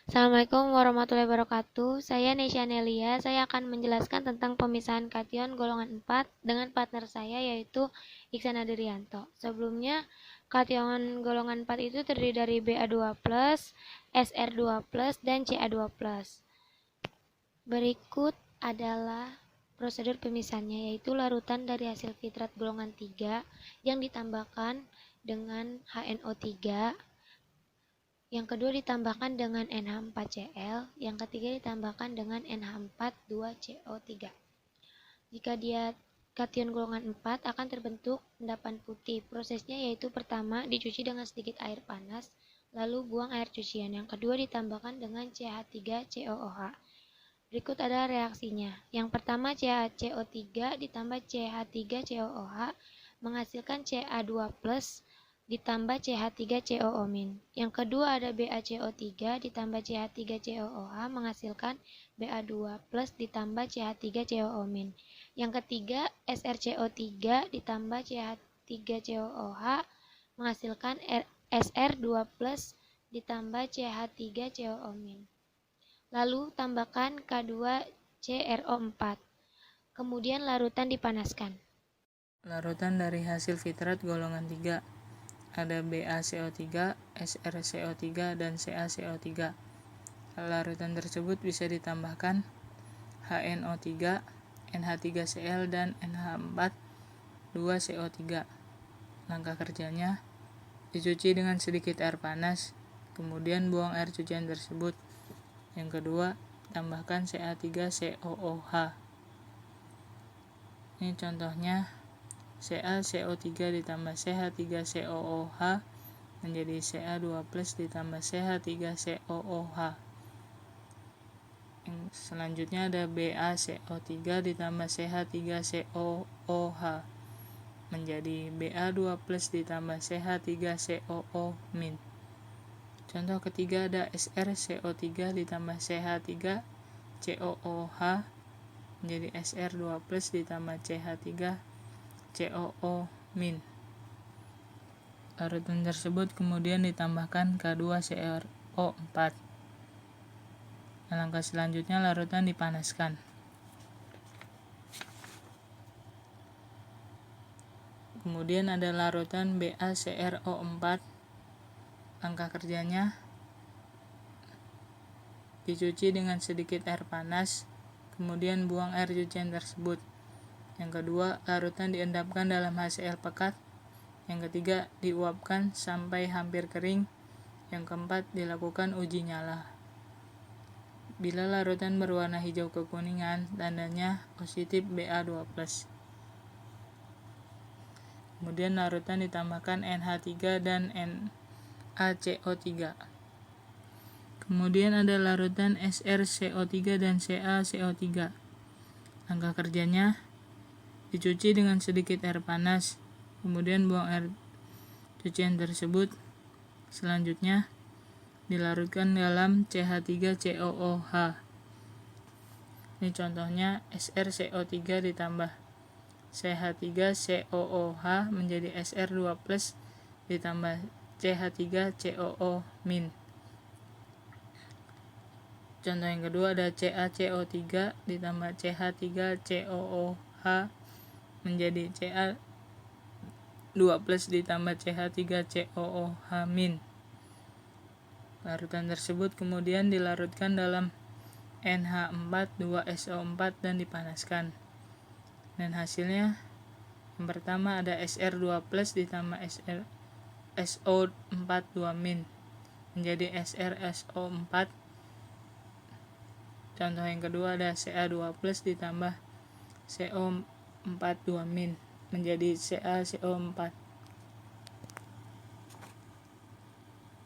Assalamualaikum warahmatullahi wabarakatuh. Saya Nesya Nelia. Saya akan menjelaskan tentang pemisahan kation golongan 4 dengan partner saya yaitu Iksan Adrianto. Sebelumnya, kation golongan 4 itu terdiri dari Ba2+, Sr2+, dan Ca2+. Berikut adalah prosedur pemisahannya, yaitu larutan dari hasil fitrat golongan 3 yang ditambahkan dengan HNO3. Yang kedua ditambahkan dengan NH4Cl, yang ketiga ditambahkan dengan NH4 2CO3. Jika dia kation golongan 4 akan terbentuk endapan putih. Prosesnya yaitu pertama dicuci dengan sedikit air panas, lalu buang air cucian. Yang kedua ditambahkan dengan CH3COOH. Berikut ada reaksinya. Yang pertama CaCO3 ditambah CH3COOH menghasilkan Ca2+ ditambah CH3COO-. Yang kedua ada BaCO3 ditambah CH3COOH menghasilkan Ba2+ ditambah CH3COO-. Yang ketiga SrCO3 ditambah CH3COOH menghasilkan Sr2+ ditambah CH3COO-. Lalu tambahkan K2CrO4. Kemudian larutan dipanaskan. Larutan dari hasil fitrat golongan 3 ada BaCO3, SrCO3, dan CaCO3. Larutan tersebut bisa ditambahkan HNO3, NH3Cl, dan NH4 2CO3. Langkah kerjanya, dicuci dengan sedikit air panas, kemudian buang air cucian tersebut. Yang kedua, tambahkan Ca3COOH. Ini contohnya, CaCO3 ditambah CH3COOH menjadi Ca2+ ditambah CH3COOH. Yang selanjutnya ada BaCO3 ditambah CH3COOH menjadi Ba2+ ditambah CH3COO-. Contoh ketiga ada SrCO3 ditambah CH3COOH menjadi Sr2+ ditambah CH3COO-. Larutan tersebut kemudian ditambahkan K2CrO4. Langkah selanjutnya larutan dipanaskan. Kemudian ada larutan BaCrO4. Langkah kerjanya, dicuci dengan sedikit air panas, kemudian buang air cucian tersebut. Yang kedua, larutan diendapkan dalam HCl pekat. Yang ketiga, diuapkan sampai hampir kering. Yang keempat, dilakukan uji nyala. Bila larutan berwarna hijau kekuningan, tandanya positif Ba2+. Kemudian larutan ditambahkan NH3 dan NaCO3. Kemudian ada larutan SrCO3 dan CaCO3. Langkah kerjanya, dicuci dengan sedikit air panas, kemudian buang air cucian tersebut. Selanjutnya, dilarutkan dalam CH3COOH. Ini contohnya SrCO3 ditambah CH3COOH menjadi Sr2+ ditambah CH3COO-. Contoh yang kedua ada CaCO3 ditambah CH3COOH menjadi Ca2+ ditambah CH3COOH-. Larutan tersebut kemudian dilarutkan dalam NH4 2SO4 dan dipanaskan. Dan hasilnya, yang pertama ada Sr2+ ditambah SO4 menjadi SrSO4. Contoh yang kedua ada Ca2+ ditambah CO4 menjadi CaCO4.